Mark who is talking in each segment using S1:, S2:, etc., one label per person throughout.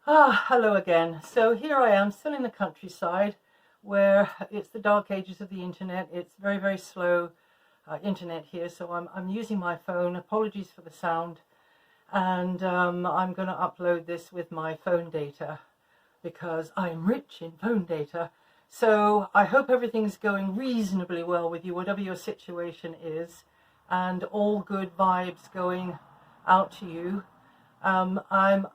S1: Hello again. So here I am, still in the countryside, where it's the dark ages of the internet. It's very, very slow internet here, so I'm using my phone. Apologies for the sound, and I'm going to upload this with my phone data because I'm rich in phone data. So I hope everything's going reasonably well with you, whatever your situation is, and all good vibes going out to you. I'm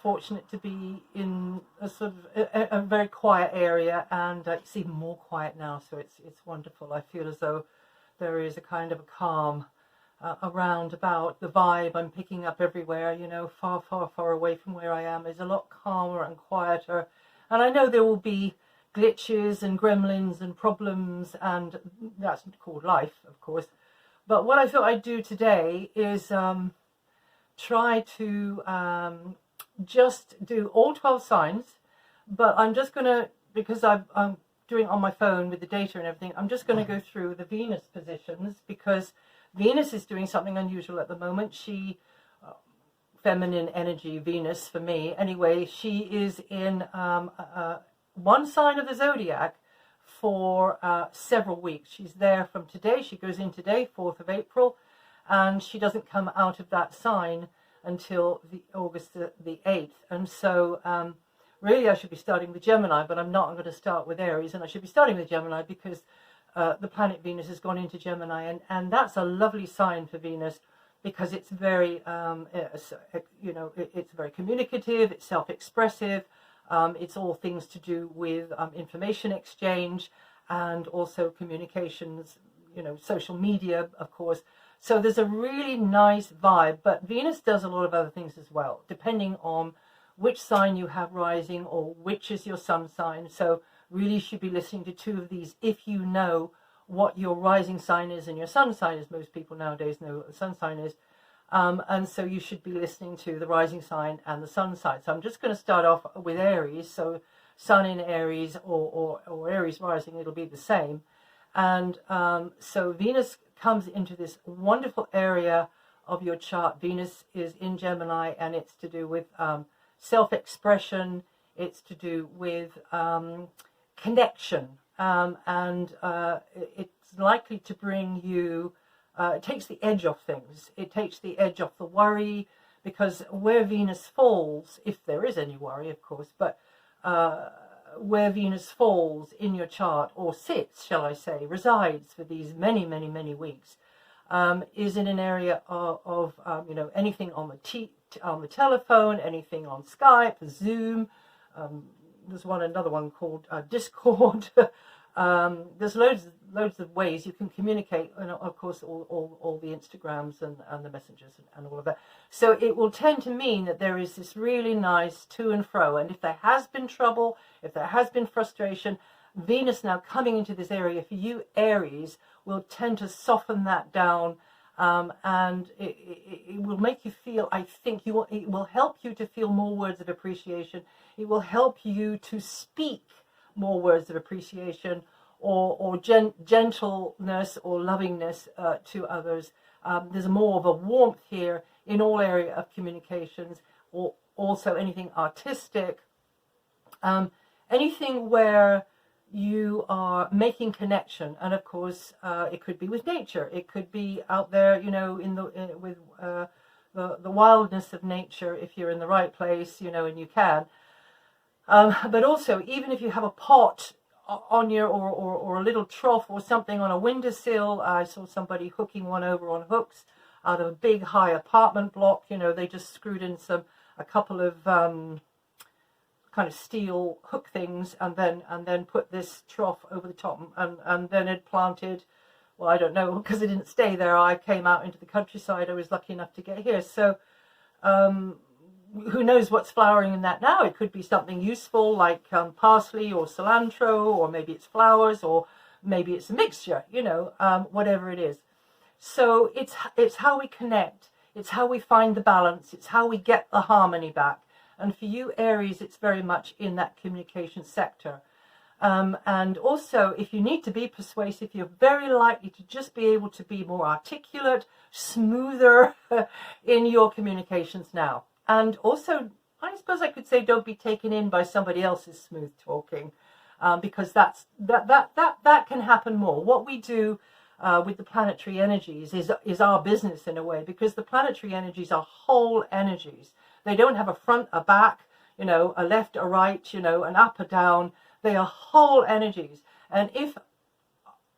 S1: fortunate to be in a sort of a very quiet area, and it's even more quiet now, so it's wonderful. I feel as though there is a kind of a calm around about the vibe I'm picking up everywhere, you know, far, far, far away from where I am is a lot calmer and quieter. And I know there will be glitches and gremlins and problems, and that's called life, of course. But what I thought I'd do today is try to just do all 12 signs, but I'm just going to, because I'm doing it on my phone with the data and everything, I'm just going to go through the Venus positions, because Venus is doing something unusual at the moment. She, feminine energy, Venus for me, anyway, she is in one sign of the zodiac for several weeks. She's there from today. She goes in today, 4th of April, and she doesn't come out of that sign until August the 8th. And so really I should be starting with Gemini, but I'm not. I'm going to start with Aries, and I should be starting with Gemini because the planet Venus has gone into Gemini, and that's a lovely sign for Venus, because it's very, you know, it's very communicative, it's self-expressive, it's all things to do with information exchange and also communications, you know, social media, of course. So there's a really nice vibe, but Venus does a lot of other things as well, depending on which sign you have rising or which is your sun sign. So really you should be listening to two of these if you know what your rising sign is and your sun sign is. Most people nowadays know what the sun sign is. And so you should be listening to the rising sign and the sun sign. So I'm just going to start off with Aries. So sun in Aries or Aries rising, it'll be the same. And so Venus comes into this wonderful area of your chart. Venus is in Gemini, and it's to do with self-expression. It's to do with connection, and it's likely to bring you, it takes the edge off things. It takes the edge off the worry, because where Venus falls, if there is any worry, of course, but where Venus falls in your chart, or sits, shall I say, resides for these many, many, many weeks, is in an area of you know, anything on the telephone, anything on Skype, Zoom. There's another one called Discord. There's loads of ways you can communicate, and of course all the Instagrams and the messengers and all of that. So it will tend to mean that there is this really nice to and fro, and if there has been trouble, if there has been frustration, Venus now coming into this area for you, Aries, will tend to soften that down, and it will make you feel, I think, it will help you to feel more words of appreciation. It will help you to speak more words of appreciation or gentleness or lovingness to others. There's more of a warmth here in all area of communications, or also anything artistic, anything where you are making connection. And of course it could be with nature, it could be out there, you know, with the wildness of nature, if you're in the right place, you know, and you can. But also, even if you have a pot on your, or a little trough or something on a windowsill. I saw somebody hooking one over on hooks out of a big high apartment block. You know, they just screwed in a couple of kind of steel hook things, and then put this trough over the top, and then it planted. Well, I don't know, because it didn't stay there. I came out into the countryside. I was lucky enough to get here. So who knows what's flowering in that now? It could be something useful like parsley or cilantro, or maybe it's flowers, or maybe it's a mixture, you know, whatever it is. So it's how we connect. It's how we find the balance. It's how we get the harmony back. And for you, Aries, it's very much in that communication sector. And also, if you need to be persuasive, you're very likely to just be able to be more articulate, smoother in your communications now. And also, I suppose I could say don't be taken in by somebody else's smooth talking, because that can happen more. What we do with the planetary energies is our business in a way, because the planetary energies are whole energies. They don't have a front, a back, a left, a right, an up, a down. They are whole energies. And if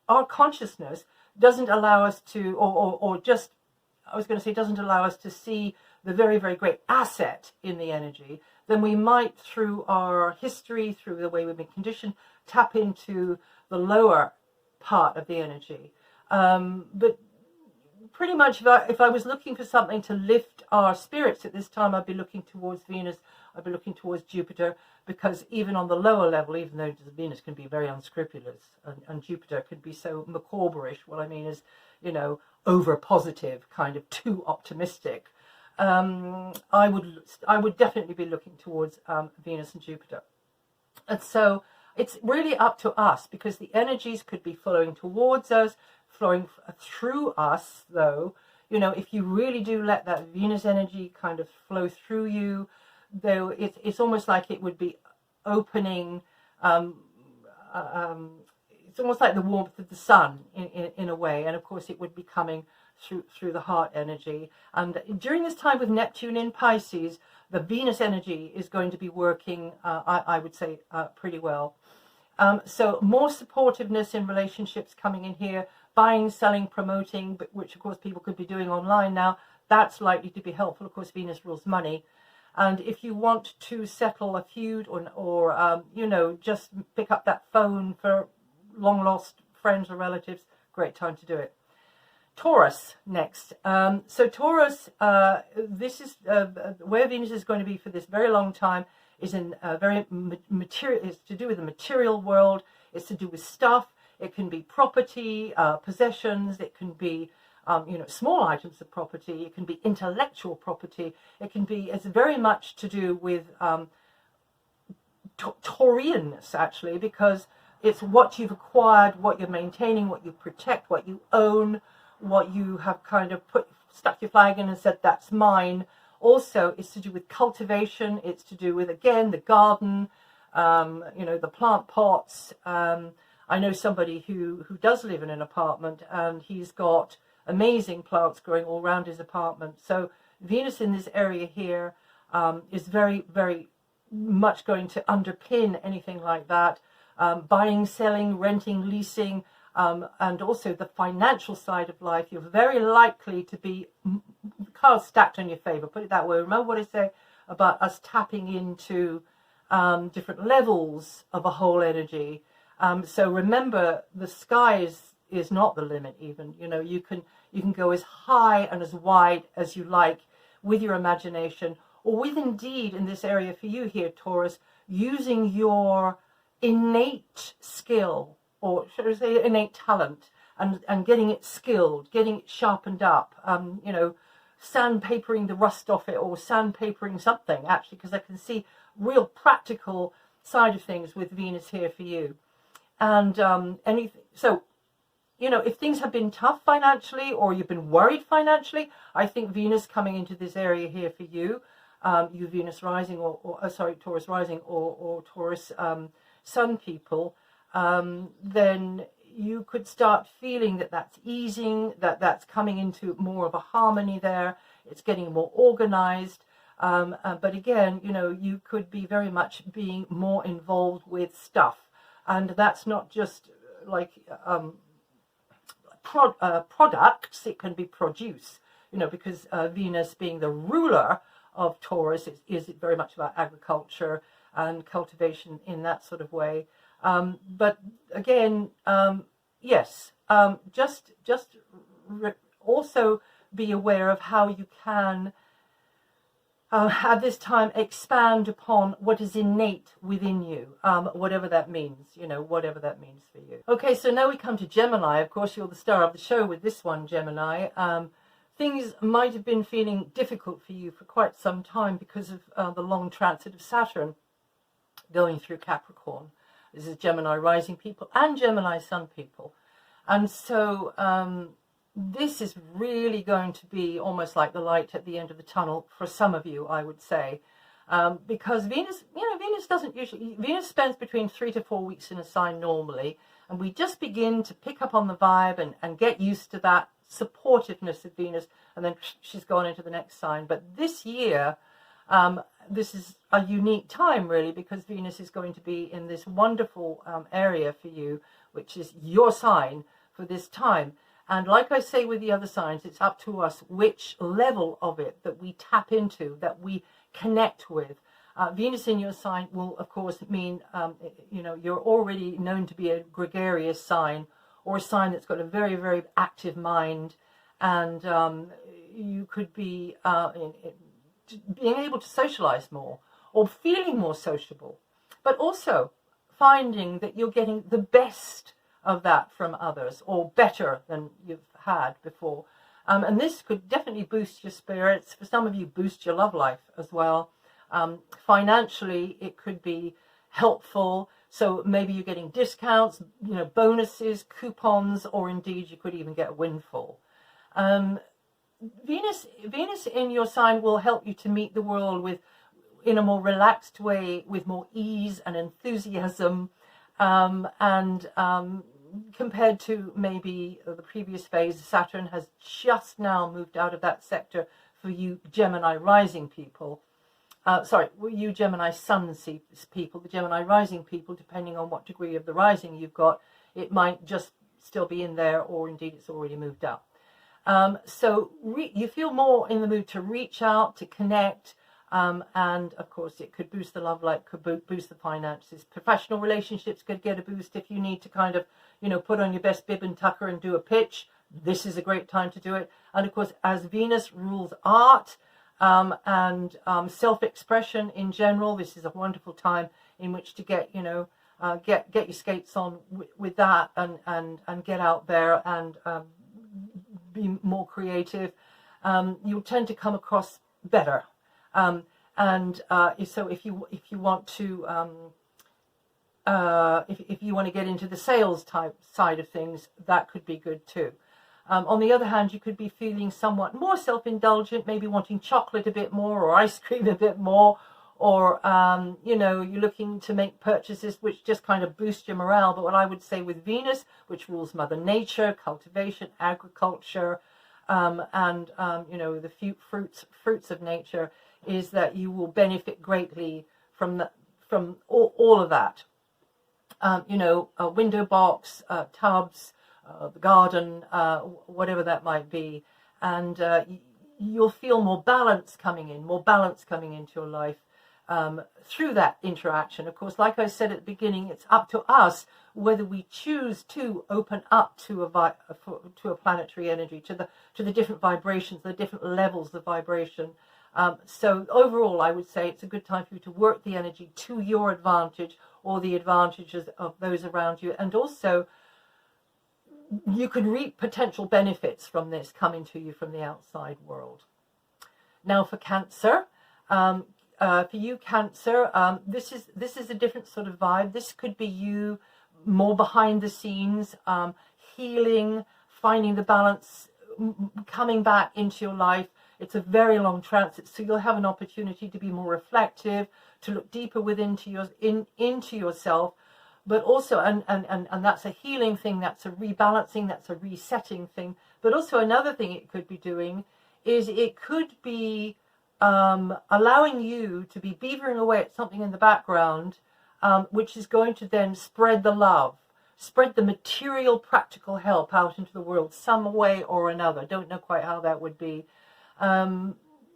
S1: our consciousness doesn't allow us to, doesn't allow us to see the very, very great asset in the energy, then we might, through our history, through the way we've been conditioned, tap into the lower part of the energy. But pretty much if I was looking for something to lift our spirits at this time, I'd be looking towards Venus, I'd be looking towards Jupiter, because even on the lower level, even though Venus can be very unscrupulous and Jupiter can be so Macabre-ish, what I mean is, over positive, kind of too optimistic, I would definitely be looking towards Venus and Jupiter. And so it's really up to us, because the energies could be flowing towards us, flowing through us, though. If you really do let that Venus energy kind of flow through you, though, it's almost like it would be opening, it's almost like the warmth of the sun in a way, and of course it would be coming through the heart energy. And during this time with Neptune in Pisces, the Venus energy is going to be working, I would say, pretty well. So more supportiveness in relationships coming in here, buying, selling, promoting, which of course people could be doing online now. That's likely to be helpful. Of course, Venus rules money. And if you want to settle a feud or just pick up that phone for long lost friends or relatives, great time to do it. Taurus next. So Taurus, this is where Venus is going to be for this very long time, is in very material. It's to do with the material world. It's to do with stuff. It can be property, possessions. It can be small items of property. It can be intellectual property. It's very much to do with Taurianness, actually, because it's what you've acquired, what you're maintaining, what you protect, what you own, what you have kind of stuck your flag in and said, that's mine. Also, it's to do with cultivation. It's to do with, again, the garden, the plant pots. I know somebody who does live in an apartment, and he's got amazing plants growing all around his apartment. So Venus in this area here is very, very much going to underpin anything like that. Buying, selling, renting, leasing, and also the financial side of life. You're very likely to be cards stacked in your favor, put it that way. Remember what I say about us tapping into different levels of a whole energy. So remember, the sky is not the limit. Even you can go as high and as wide as you like with your imagination, or with, indeed, in this area for you here, Taurus, using your innate skill, or should I say innate talent, and getting it skilled, getting it sharpened up, sandpapering the rust off it, or sandpapering something, actually, because I can see real practical side of things with Venus here for you. And if things have been tough financially, or you've been worried financially, I think Venus coming into this area here for you, you Venus rising, Taurus rising, or Taurus Sun people, then you could start feeling that's easing, that's coming into more of a harmony there. It's getting more organized. But again, you could be very much being more involved with stuff. And that's not just like products, it can be produce, because Venus being the ruler of Taurus is very much about agriculture and cultivation in that sort of way. But again, yes, just also be aware of how you can at this time expand upon what is innate within you, whatever that means, whatever that means for you. Okay, so now we come to Gemini. Of course, you're the star of the show with this one, Gemini. Things might have been feeling difficult for you for quite some time because of the long transit of Saturn going through Capricorn. This is Gemini rising people and Gemini sun people. And so this is really going to be almost like the light at the end of the tunnel for some of you, I would say. because Venus, Venus doesn't usually, Venus spends between 3 to 4 weeks in a sign normally, and we just begin to pick up on the vibe and get used to that supportiveness of Venus, and then she's gone into the next sign. But this year, this is a unique time really, because Venus is going to be in this wonderful area for you, which is your sign for this time. And like I say with the other signs, it's up to us which level of it that we tap into, that we connect with. Venus in your sign will, of course, mean, you're already known to be a gregarious sign, or a sign that's got a very, very active mind, and you could be being able to socialize more, or feeling more sociable, but also finding that you're getting the best of that from others, or better than you've had before. And this could definitely boost your spirits. For some of you, boost your love life as well. Financially, it could be helpful. So maybe you're getting discounts, bonuses, coupons, or indeed you could even get a windfall. Venus in your sign will help you to meet the world in a more relaxed way, with more ease and enthusiasm, compared to maybe the previous phase. Saturn has just now moved out of that sector for you Gemini rising people. You Gemini Sun people, the Gemini rising people, depending on what degree of the rising you've got, it might just still be in there, or indeed it's already moved out. So you feel more in the mood to reach out, to connect, and of course it could boost the love life, could boost the finances. Professional relationships could get a boost if you need to kind of, put on your best bib and tucker and do a pitch. This is a great time to do it. And of course, as Venus rules art, and self-expression in general, this is a wonderful time in which to get your skates on with that, and get out there and be more creative. You'll tend to come across better, so if you want to if you want to get into the sales type side of things, that could be good too. On the other hand, you could be feeling somewhat more self-indulgent, maybe wanting chocolate a bit more, or ice cream a bit more, or, you're looking to make purchases which just kind of boost your morale. But what I would say with Venus, which rules Mother Nature, cultivation, agriculture, the fruits of nature, is that you will benefit greatly from all of that. A window box, tubs, the garden, whatever that might be, and you'll feel more balance coming into your life through that interaction. Of course, like I said at the beginning, it's up to us whether we choose to open up to a planetary energy, to the different vibrations, the different levels of vibration. So overall, I would say it's a good time for you to work the energy to your advantage, or the advantages of those around you, and also you can reap potential benefits from this coming to you from the outside world. Now for Cancer, for you Cancer, this is a different sort of vibe. This could be you more behind the scenes, healing, finding the balance, coming back into your life. It's a very long transit, so you'll have an opportunity to be more reflective, to look deeper into yourself. But also, and that's a healing thing, that's a rebalancing, that's a resetting thing. But also another thing it could be doing is it could be allowing you to be beavering away at something in the background, which is going to then spread the love, spread the material, practical help out into the world some way or another. Don't know quite how that would be.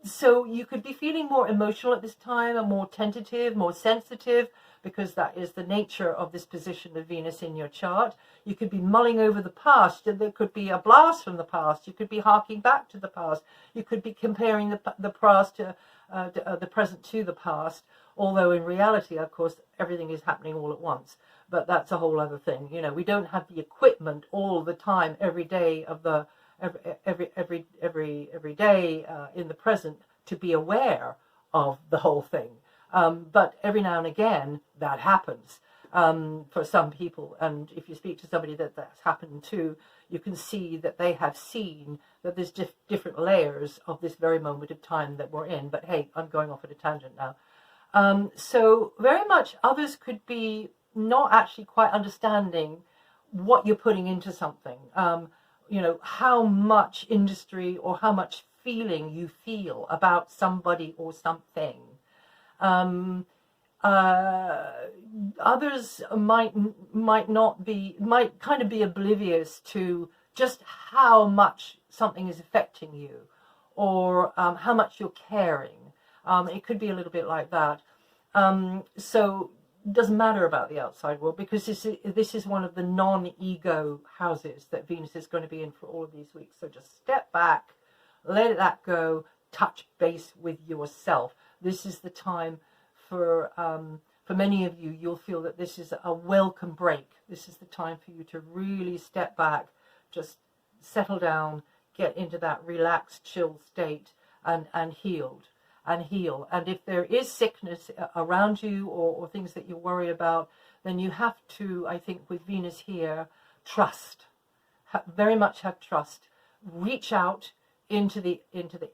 S1: So you could be feeling more emotional at this time, and more tentative, more sensitive, because that is the nature of this position of Venus in your chart. You could be mulling over the past. There could be a blast from the past. You could be harking back to the past. You could be comparing the past to the present to the past. Although in reality, of course, everything is happening all at once. But that's a whole other thing. We don't have the equipment all the time, every day of the every day in the present to be aware of the whole thing. But every now and again that happens for some people, and if you speak to somebody that's happened to, you can see that they have seen that there's different layers of this very moment of time that we're in. But hey, I'm going off at a tangent now. So very much others could be not actually quite understanding what you're putting into something. You know, how much industry or how much feeling you feel about somebody or something. Others might kind of be oblivious to just how much something is affecting you, or how much you're caring. It could be a little bit like that. So it doesn't matter about the outside world, because this is one of the non-ego houses that Venus is going to be in for all of these weeks. So just step back, let that go, touch base with yourself. This is the time for many of you, you'll feel that this is a welcome break. This is the time for you to really step back, just settle down, get into that relaxed, chill state, and heal. And if there is sickness around you, or things that you worry about, then you have to, I think, with Venus here, trust. Very much have trust. Reach out into the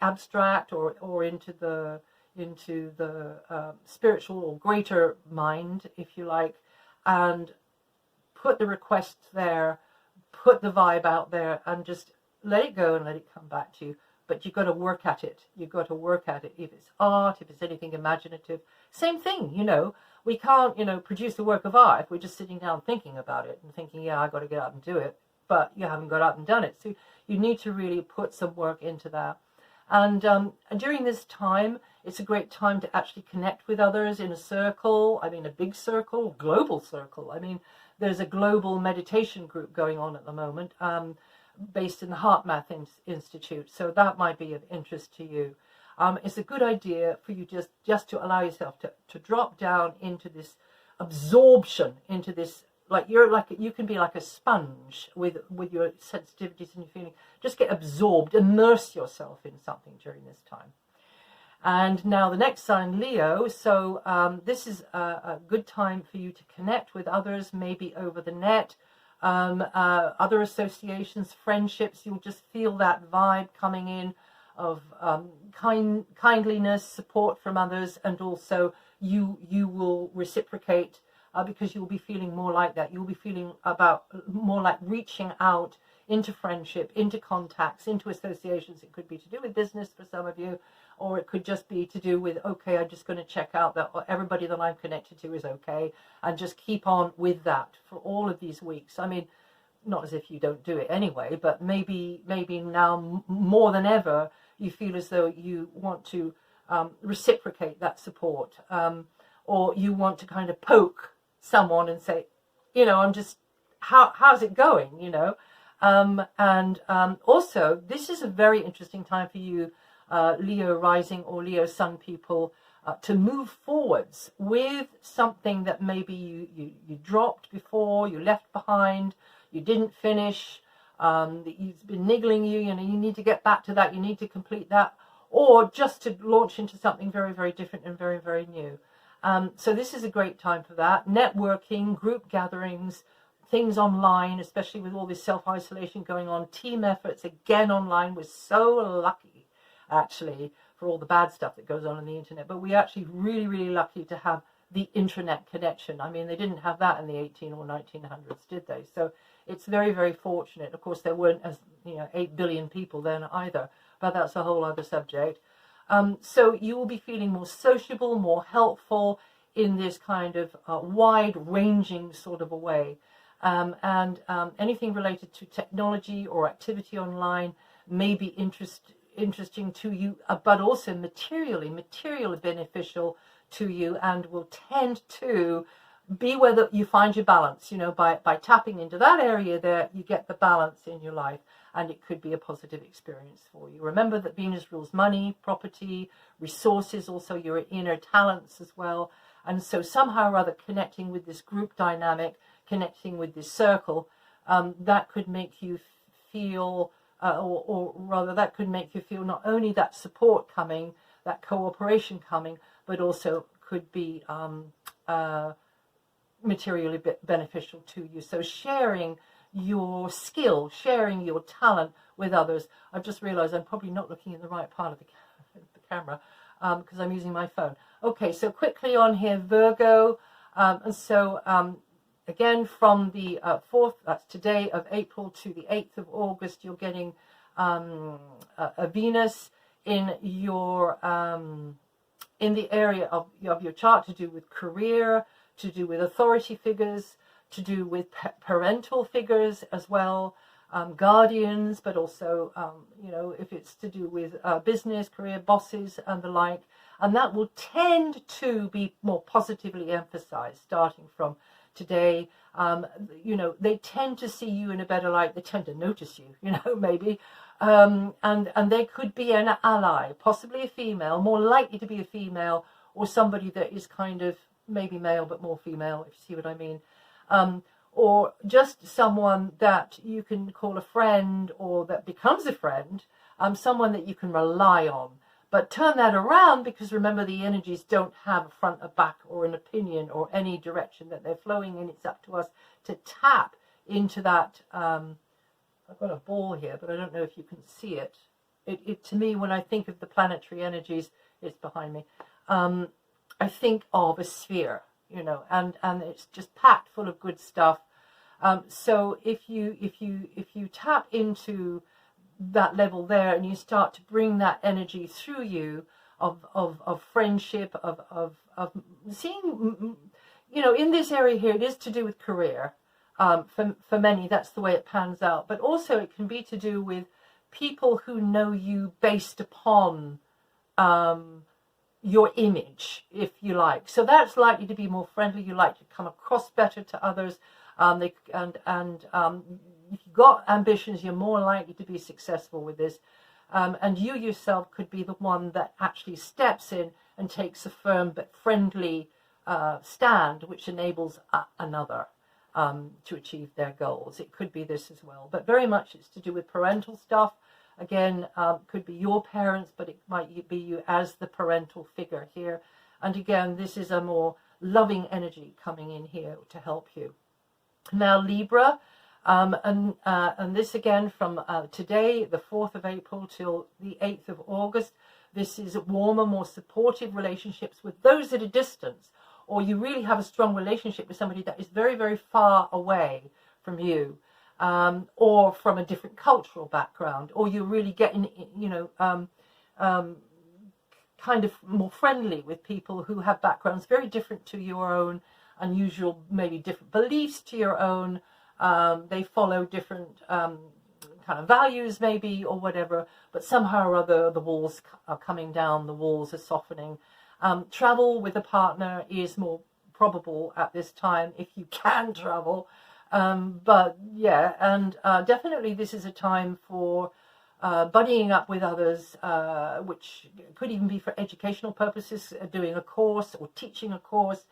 S1: abstract, or into the spiritual or greater mind, if you like, and put the requests there, put the vibe out there, and just let it go and let it come back to you. But you've got to work at it. You've got to work at it. If it's art, if it's anything imaginative, same thing, you know. We can't, produce a work of art if we're just sitting down thinking about it and thinking, yeah, I've got to get up and do it. But you haven't got up and done it. So you need to really put some work into that. And during this time, it's a great time to actually connect with others in a circle. I mean, a big circle, global circle. I mean, there's a global meditation group going on at the moment, based in the Heart Math Institute. So that might be of interest to you. It's a good idea for you just to allow yourself to drop down into this absorption, into this, you can be like a sponge with your sensitivities and your feeling. Just get absorbed, immerse yourself in something during this time. And now the next sign, Leo. So this is a good time for you to connect with others, maybe over the net, other associations, friendships. You'll just feel that vibe coming in of kindliness, support from others, and also you will reciprocate, because you'll be feeling more like that. You'll be feeling more like reaching out into friendship, into contacts, into associations. It could be to do with business for some of you, or it could just be to do with, okay, I'm just going to check out that everybody that I'm connected to is okay, and just keep on with that for all of these weeks. I mean, not as if you don't do it anyway, but maybe now more than ever, you feel as though you want to reciprocate that support, or you want to kind of poke someone and say, I'm just, how's it going, and also this is a very interesting time for you, Leo rising or Leo sun people, to move forwards with something that maybe you dropped before, you left behind, you didn't finish, it's been niggling you, you need to get back to that, you need to complete that, or just to launch into something very, very different and very, very new. So this is a great time for that. Networking, group gatherings, things online, especially with all this self-isolation going on, team efforts, again online. We're so lucky, actually, for all the bad stuff that goes on the internet, but we're actually really, really lucky to have the intranet connection. I mean, they didn't have that in the 18 or 1900s, did they? So it's very, very fortunate. Of course, there weren't 8 billion people then either, but that's a whole other subject. So you will be feeling more sociable, more helpful in this kind of wide-ranging sort of a way. And anything related to technology or activity online may be interesting to you, but also materially beneficial to you, and will tend to be where you find your balance. By tapping into that area there, you get the balance in your life, and it could be a positive experience for you. Remember that Venus rules money, property, resources, also your inner talents as well. And so somehow or other, connecting with this group dynamic, connecting with this circle, that could make you feel, or rather that could make you feel not only that support coming, that cooperation coming, but also could be materially beneficial to you. So sharing your skill, sharing your talent with others. I've just realized I'm probably not looking in the right part of the camera. because I'm using my phone. Okay, so quickly on here, Virgo. And so again, from the 4th, that's today, of April to the 8th of August, you're getting a Venus in your in the area of your chart to do with career, to do with authority figures, to do with parental figures as well, guardians, but also, you know, if it's to do with business, career, bosses and the like. And that will tend to be more positively emphasized starting from today. You know, they tend to see you in a better light. They tend to notice you, you know, maybe. And they could be an ally, possibly a female, more likely to be a female, or somebody that is kind of maybe male but more female, if you see what I mean. Or just someone that you can call a friend, or that becomes a friend, someone that you can rely on. But turn that around, because remember, the energies don't have a front, a back, or an opinion, or any direction that they're flowing in. It's up to us to tap into that. I've got a ball here, but I don't know if you can see it. It to me, when I think of the planetary energies, it's behind me. I think of a sphere, you know, and it's just packed full of good stuff. So if you tap into that level there, and you start to bring that energy through you of friendship, of seeing, you know, in this area here, it is to do with career. For many, that's the way it pans out. But also it can be to do with people who know you based upon your image, if you like. So that's likely to be more friendly. You like to come across better to others. If you've got ambitions, you're more likely to be successful with this. And you yourself could be the one that actually steps in and takes a firm but friendly stand, which enables another to achieve their goals. It could be this as well. But very much it's to do with parental stuff. Again, could be your parents, but it might be you as the parental figure here. And again, this is a more loving energy coming in here to help you. Now, Libra, and this again from today, the 4th of April, till the 8th of August. This is warmer, more supportive relationships with those at a distance, or you really have a strong relationship with somebody that is very, very far away from you, or from a different cultural background, or you're really getting, you know, kind of more friendly with people who have backgrounds very different to your own, unusual, maybe different beliefs to your own. They follow different kind of values maybe, or whatever, but somehow or other the walls are coming down, the walls are softening. Travel with a partner is more probable at this time, if you can travel. But yeah, and definitely this is a time for buddying up with others, which could even be for educational purposes, doing a course or teaching a course.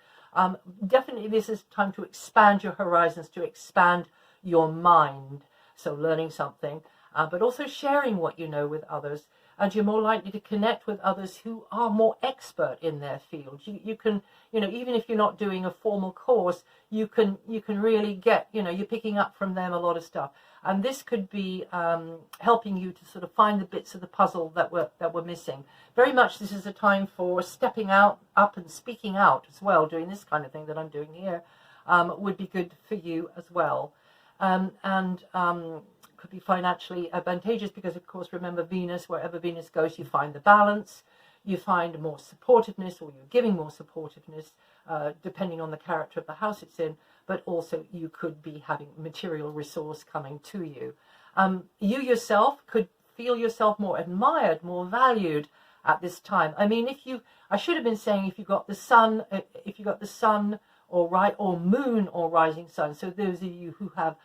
S1: Definitely this is time to expand your horizons, to expand your mind. So learning something, but also sharing what you know with others. And you're more likely to connect with others who are more expert in their field. You can, you know, even if you're not doing a formal course, you can really get, you know, you're picking up from them a lot of stuff. And this could be helping you to sort of find the bits of the puzzle that were missing. Very much this is a time for stepping up and speaking out as well. Doing this kind of thing that I'm doing here would be good for you as well. Could be financially advantageous because, of course, remember Venus, wherever Venus goes, you find the balance, you find more supportiveness, or you're giving more supportiveness, depending on the character of the house it's in, but also you could be having material resource coming to you. You yourself could feel yourself more admired, more valued at this time. I mean, I should have been saying if you got the sun, or moon or rising sun. So those of you who have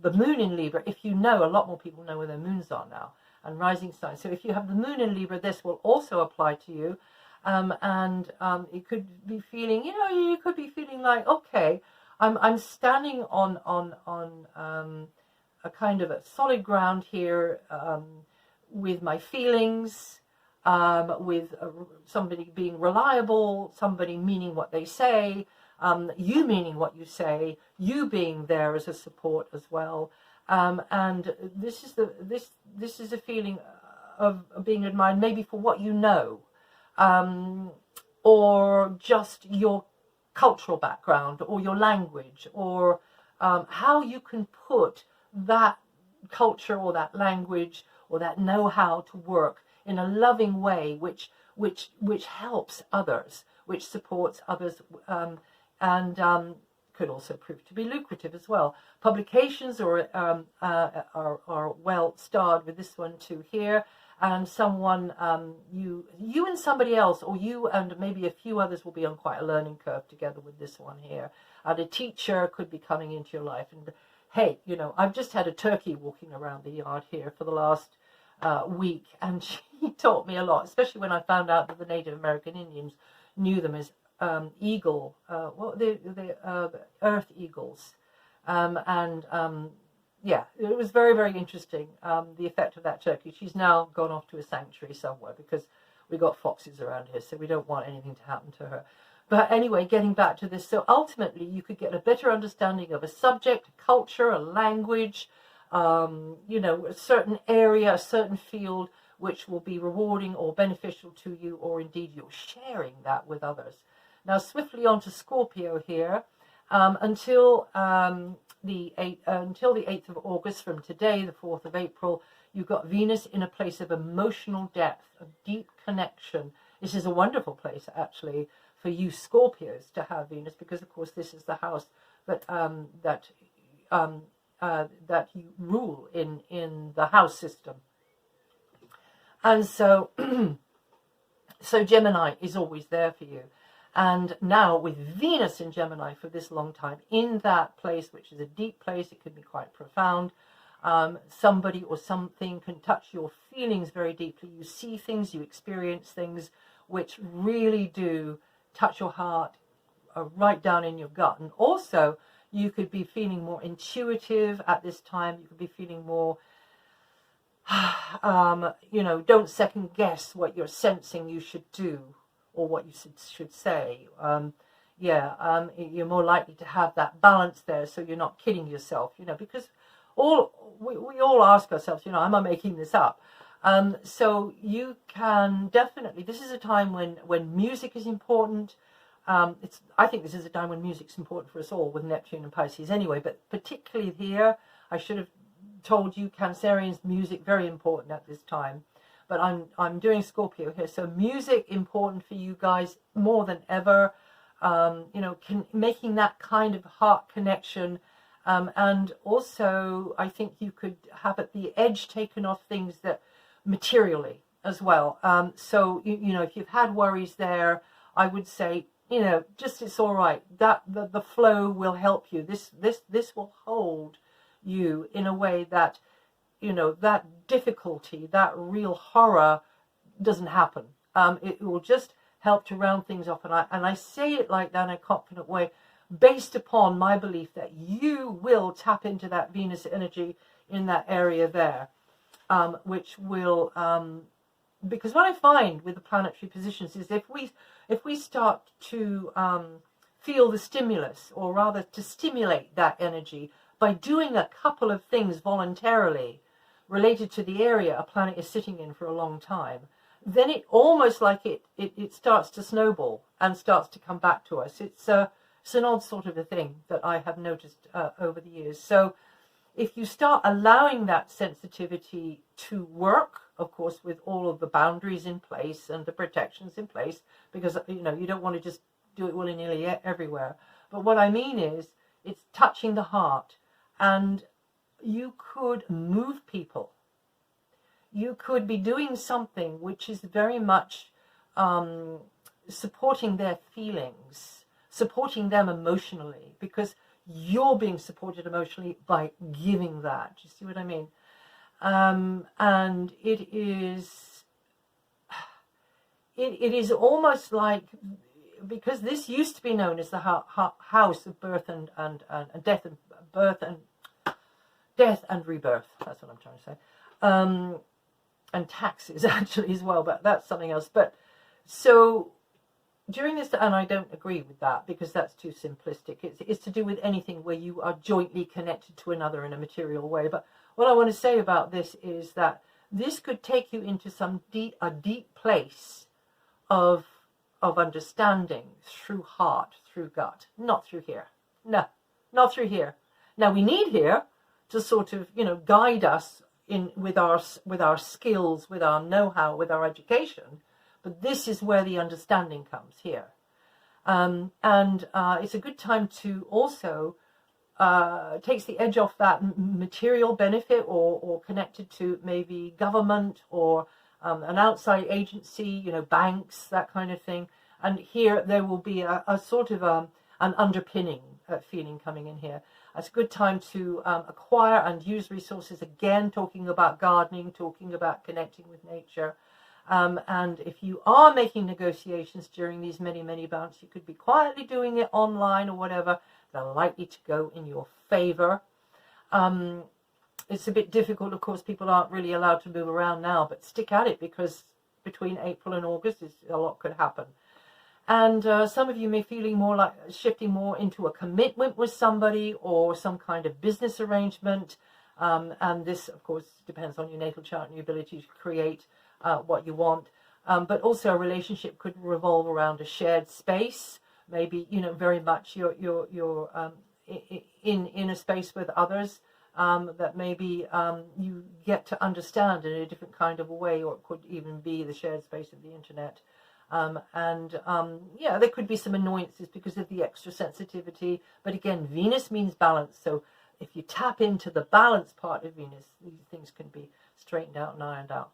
S1: the moon in Libra, if you know, a lot more people know where their moons are now, and rising sign. So if you have the moon in Libra, this will also apply to you. It could be feeling, you know, you could be feeling like, okay, I'm standing on a kind of a solid ground here, with my feelings, with somebody being reliable, somebody meaning what they say, you meaning what you say, you being there as a support as well, and this is a feeling of being admired, maybe for what you know, or just your cultural background or your language, or how you can put that culture or that language or that know-how to work in a loving way, which helps others, which supports others, and could also prove to be lucrative as well. Publications are well starred with this one too here, and someone, you and somebody else, or you and maybe a few others, will be on quite a learning curve together with this one here. And a teacher could be coming into your life. And hey, you know, I've just had a turkey walking around the yard here for the last week, and she taught me a lot, especially when I found out that the Native American Indians knew them as eagle, the earth eagles, yeah, it was very, very interesting, the effect of that turkey. She's now gone off to a sanctuary somewhere because we got foxes around here, so we don't want anything to happen to her. But anyway, getting back to this, so ultimately you could get a better understanding of a subject, a culture, a language, you know, a certain area, a certain field, which will be rewarding or beneficial to you, or indeed you're sharing that with others. Now, swiftly on to Scorpio here, until the 8th of August, from today, the 4th of April, you've got Venus in a place of emotional depth, of deep connection. This is a wonderful place, actually, for you Scorpios to have Venus, because, of course, this is the house that that you rule in the house system. And so, so Gemini is always there for you. And now with Venus in Gemini for this long time, in that place, which is a deep place, it could be quite profound. Somebody or something can touch your feelings very deeply. You see things, you experience things which really do touch your heart, right down in your gut. And also, you could be feeling more intuitive at this time. You could be feeling more, you know, don't second guess what you're sensing you should do or what you should say. You're more likely to have that balance there, so you're not kidding yourself, you know, because we all ask ourselves, you know, am I making this up? So you can definitely, this is a time when music is important. I think this is a time when music's important for us all, with Neptune and Pisces anyway, but particularly here, I should have told you, Cancerians, music very important at this time. But I'm doing Scorpio here, so music important for you guys more than ever. You know, making that kind of heart connection, and also I think you could have at the edge taken off things that materially as well. So you know, if you've had worries there, I would say, you know, just it's all right. That the flow will help you. This will hold you in a way that, you know, that difficulty, that real horror doesn't happen. It will just help to round things off. And I say it like that in a confident way, based upon my belief that you will tap into that Venus energy in that area there, which will, because what I find with the planetary positions is if we start to feel the stimulus, or rather to stimulate that energy by doing a couple of things voluntarily related to the area a planet is sitting in for a long time, then it almost like it starts to snowball and starts to come back to us. It's an odd sort of a thing that I have noticed over the years. So if you start allowing that sensitivity to work, of course, with all of the boundaries in place and the protections in place, because, you know, you don't want to just do it willy-nilly everywhere. But what I mean is, it's touching the heart, and you could move people. You could be doing something which is very much supporting their feelings, supporting them emotionally, because you're being supported emotionally by giving that. Do you see what I mean? And it is almost like, because this used to be known as the house of birth and death, and birth and death and rebirth. That's what I'm trying to say. And taxes actually as well, but that's something else. But so during this, and I don't agree with that because that's too simplistic. It's to do with anything where you are jointly connected to another in a material way. But what I want to say about this is that this could take you into a deep place of understanding through heart, through gut, not through here. No, not through here. Now we need here to sort of, you know, guide us in with our skills, with our know-how, with our education. But this is where the understanding comes here. It's a good time to also takes the edge off that material benefit or connected to maybe government or an outside agency, you know, banks, that kind of thing. And here there will be a sort of an underpinning feeling coming in here. It's a good time to acquire and use resources, again, talking about gardening, talking about connecting with nature. And if you are making negotiations during these many months, you could be quietly doing it online or whatever. They're likely to go in your favor. It's a bit difficult, of course, people aren't really allowed to move around now, but stick at it, because between April and August, a lot could happen. And some of you may feeling more like shifting more into a commitment with somebody or some kind of business arrangement. And this, of course, depends on your natal chart and your ability to create what you want. But also a relationship could revolve around a shared space. Maybe, you know, very much you're in a space with others that maybe you get to understand in a different kind of a way, or it could even be the shared space of the internet. Yeah, there could be some annoyances because of the extra sensitivity. But again, Venus means balance. So if you tap into the balance part of Venus, these things can be straightened out and ironed out.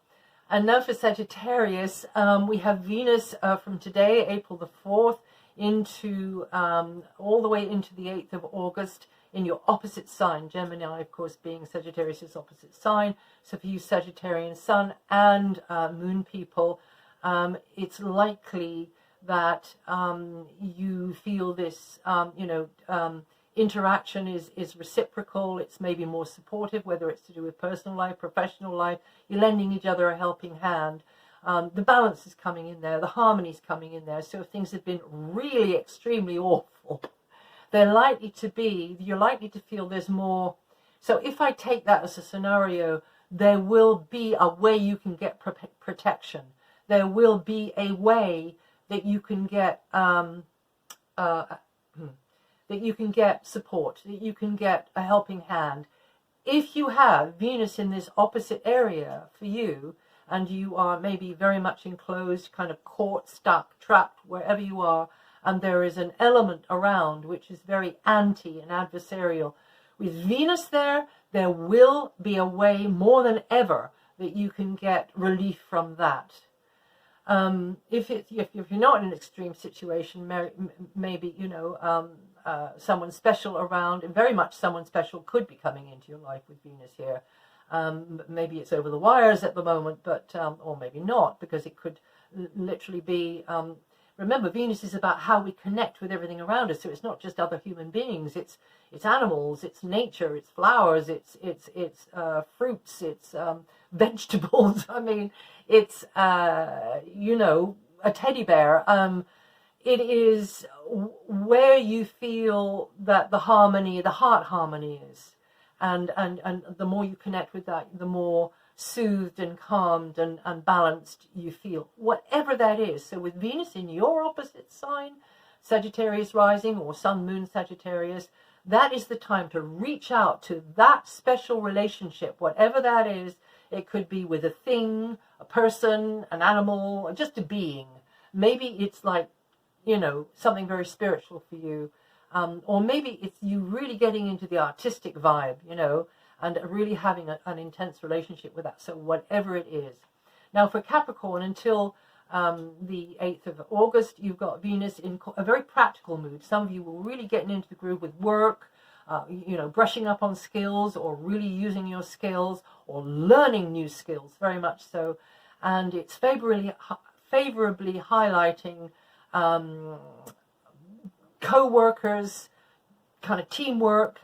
S1: And now for Sagittarius, we have Venus from today, April the 4th, into all the way into the 8th of August in your opposite sign. Gemini, of course, being Sagittarius's opposite sign. So for you Sagittarian sun and moon people, it's likely that you feel this, interaction is reciprocal. It's maybe more supportive, whether it's to do with personal life, professional life. You're lending each other a helping hand. The balance is coming in there. The harmony is coming in there. So if things have been really extremely awful, you're likely to feel there's more. So if I take that as a scenario, there will be a way you can get protection. There will be a way that you can get support, that you can get a helping hand. If you have Venus in this opposite area for you, and you are maybe very much enclosed, kind of caught, stuck, trapped, wherever you are, and there is an element around which is very anti and adversarial. With Venus there will be a way more than ever that you can get relief from that. If you're not in an extreme situation, maybe, someone special around, and very much someone special could be coming into your life with Venus here. Maybe it's over the wires at the moment, but or maybe not, because it could literally be. Remember, Venus is about how we connect with everything around us. So it's not just other human beings. It's animals. It's nature. It's flowers. It's fruits. It's vegetables. I mean, it's a teddy bear. It is where you feel that the harmony, the heart harmony is. And the more you connect with that, the more soothed and calmed and balanced you feel, whatever that is. So with Venus in your opposite sign, Sagittarius rising or Sun, Moon, Sagittarius, that is the time to reach out to that special relationship, whatever that is. It could be with a thing, a person, an animal, or just a being. Maybe it's like, something very spiritual for you. Or maybe it's you really getting into the artistic vibe, and really having an intense relationship with that. So whatever it is. Now for Capricorn, until the 8th of August, you've got Venus in a very practical mood. Some of you will really getting into the groove with work, brushing up on skills, or really using your skills, or learning new skills, very much so. And it's favorably highlighting co-workers, kind of teamwork,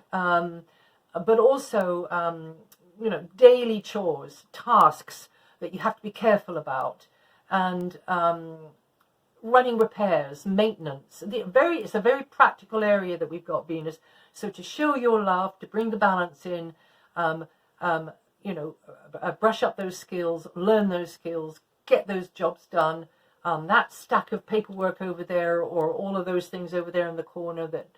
S1: but also, daily chores, tasks that you have to be careful about, and running repairs, maintenance. It's a very practical area that we've got Venus. So to show your love, to bring the balance in, brush up those skills, learn those skills, get those jobs done, that stack of paperwork over there, or all of those things over there in the corner that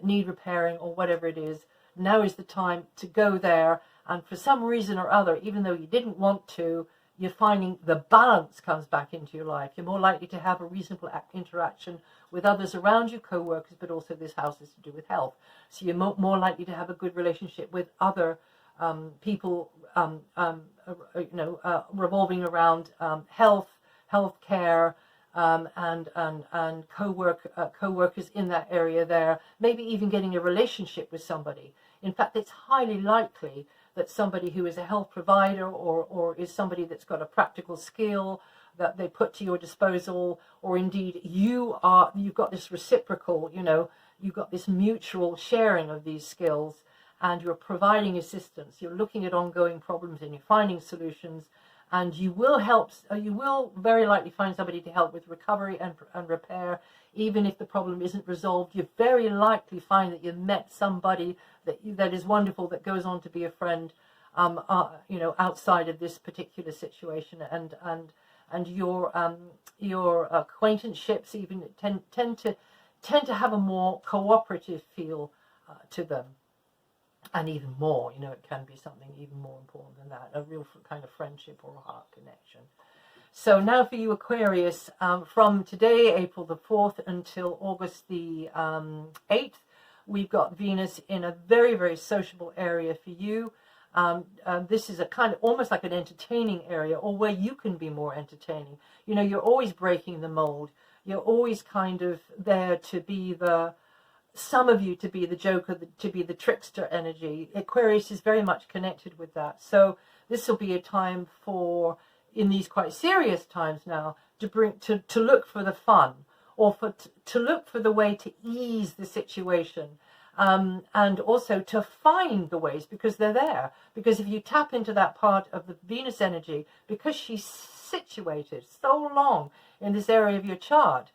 S1: need repairing, or whatever it is. Now is the time to go there, and for some reason or other, even though you didn't want to, you're finding the balance comes back into your life. You're more likely to have a reasonable interaction with others around you, co-workers, but also this house is to do with health. So you're more likely to have a good relationship with other people, revolving around health care, and co-workers in that area there. Maybe even getting a relationship with somebody. In fact, it's highly likely that somebody who is a health provider, or is somebody that's got a practical skill that they put to your disposal, or indeed you've got this reciprocal, you've got this mutual sharing of these skills, and you're providing assistance, you're looking at ongoing problems and you're finding solutions, and you will very likely find somebody to help with recovery and repair. Even if the problem isn't resolved, you very likely find that you've met somebody that is wonderful, that goes on to be a friend, outside of this particular situation, and your acquaintanceships even tend to have a more cooperative feel to them. And even more, it can be something even more important than that, a real kind of friendship or a heart connection. So now for you, Aquarius, from today, April the 4th, until August the 8th, we've got Venus in a very, very sociable area for you. This is a kind of almost like an entertaining area, or where you can be more entertaining. You're always breaking the mold. You're always kind of there to be some of you to be the joker, to be the trickster energy. Aquarius is very much connected with that. So this will be a time in these quite serious times now, to look for the fun, or to look for the way to ease the situation, and also to find the ways, because they're there. Because if you tap into that part of the Venus energy, because she's situated so long in this area of your chart,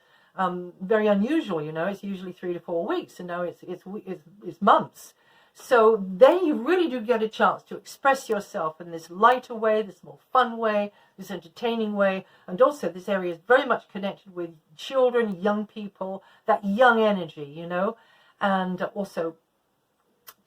S1: very unusual, it's usually 3 to 4 weeks, and now it's months. So then you really do get a chance to express yourself in this lighter way, this more fun way, this entertaining way. And also this area is very much connected with children, young people, that young energy, and also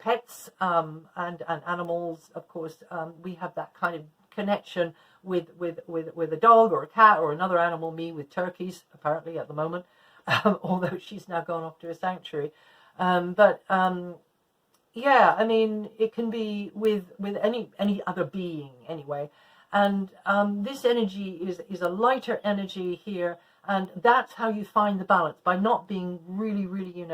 S1: pets, and animals. Of course, we have that kind of connection with a dog or a cat or another animal, me with turkeys, apparently at the moment, although she's now gone off to a sanctuary. Yeah, I mean, it can be with any other being anyway. And this energy is a lighter energy here, and that's how you find the balance, by not being really, really,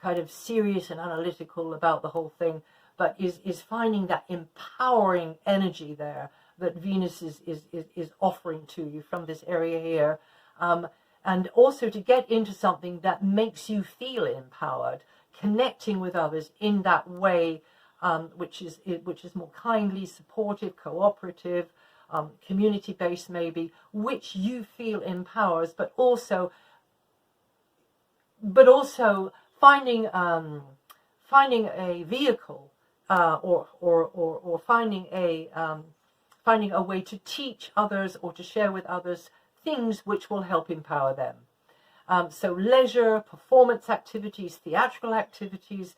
S1: kind of serious and analytical about the whole thing, but is finding that empowering energy there that Venus is offering to you from this area here, and also to get into something that makes you feel empowered, connecting with others in that way, which is more kindly, supportive, cooperative, community-based maybe, which you feel empowers, but also finding a vehicle, or finding a way to teach others or to share with others things which will help empower them. So leisure, performance activities, theatrical activities,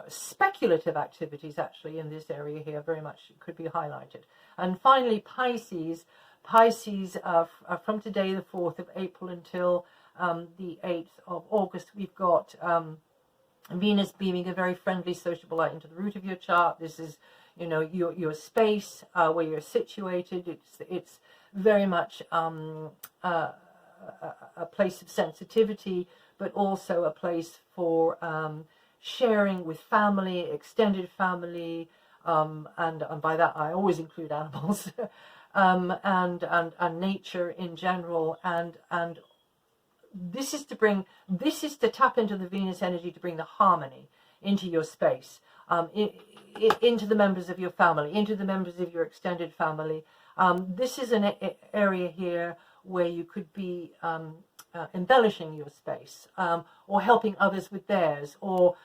S1: speculative activities actually in this area here very much could be highlighted. And finally, Pisces, from today the 4th of April until the 8th of August, we've got Venus beaming a very friendly, sociable light into the root of your chart. This is, your space where you're situated. It's very much a place of sensitivity, but also a place for sharing with family, extended family, and by that I always include animals, and nature in general, and this is to tap into the Venus energy to bring the harmony into your space, into the members of your family, into the members of your extended family. This is an area here where you could be embellishing your space, or helping others with theirs, or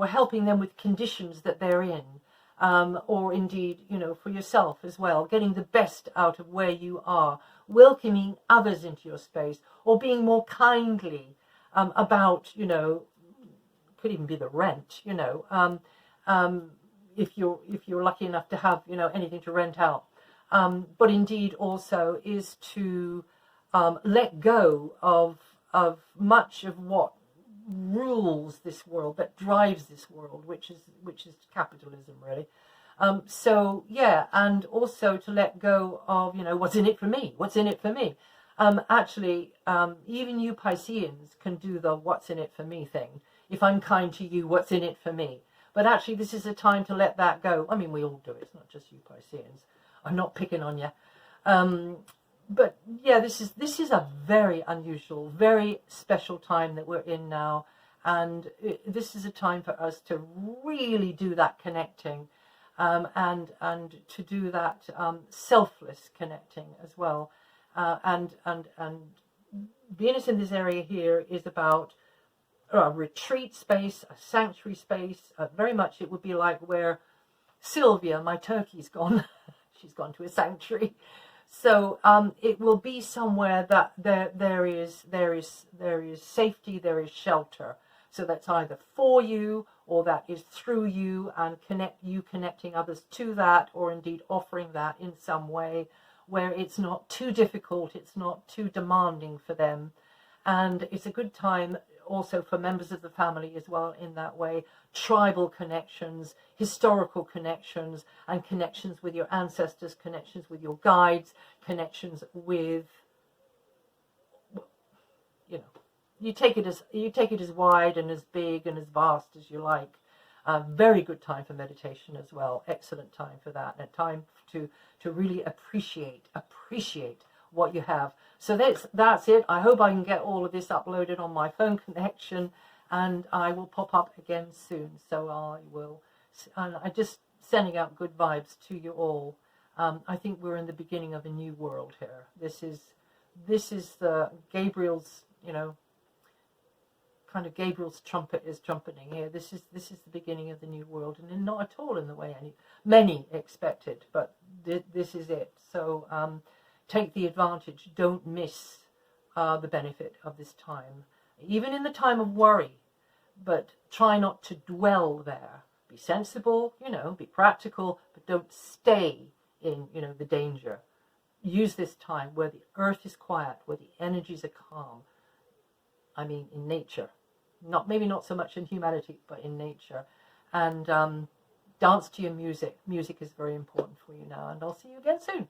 S1: helping them with conditions that they're in. or indeed, you know, for yourself as well, getting the best out of where you are, welcoming others into your space, or being more kindly about, you know, could even be the rent, you know, if you're lucky enough to have, you know, anything to rent out. But indeed also is to let go of much of what rules this world, that drives this world, which is capitalism, really. So yeah, and also to let go of, you know, what's in it for me, what's in it for me. Actually, even you Pisceans can do the what's in it for me thing. If I'm kind to you, what's in it for me? But actually, this is a time to let that go. I mean, we all do it. It's not just you Pisceans. I'm not picking on you. But yeah, this is a very unusual, very special time that we're in now. And this is a time for us to really do that connecting, and to do that selfless connecting as well. And Venus in this area here is about a retreat space, a sanctuary space. Very much it would be like where Sylvia, my turkey's gone. She's gone to a sanctuary. So it will be somewhere that there is safety, there is shelter. So that's either for you or that is through you, and connecting others to that, or indeed offering that in some way where it's not too difficult, it's not too demanding for them. And it's a good time also for members of the family as well in that way. Tribal connections, historical connections, and connections with your ancestors, connections with your guides, connections with, you know, you take it as wide and as big and as vast as you like. Very good time for meditation as well. Excellent time for that, and a time to really appreciate what you have. So that's it. I hope I can get all of this uploaded on my phone connection, and I will pop up again soon. So I'm just sending out good vibes to you all. I think we're in the beginning of a new world here. This is the Gabriel's, you know, kind of Gabriel's trumpet is trumpeting here. This is the beginning of the new world, and not at all in the way many expected, but this is it. So take the advantage. Don't miss the benefit of this time, even in the time of worry. But try not to dwell there. Be sensible, you know, be practical, but don't stay in, you know, the danger. Use this time where the earth is quiet, where the energies are calm. I mean, in nature. Maybe not so much in humanity, but in nature. And dance to your music. Music is very important for you now. And I'll see you again soon.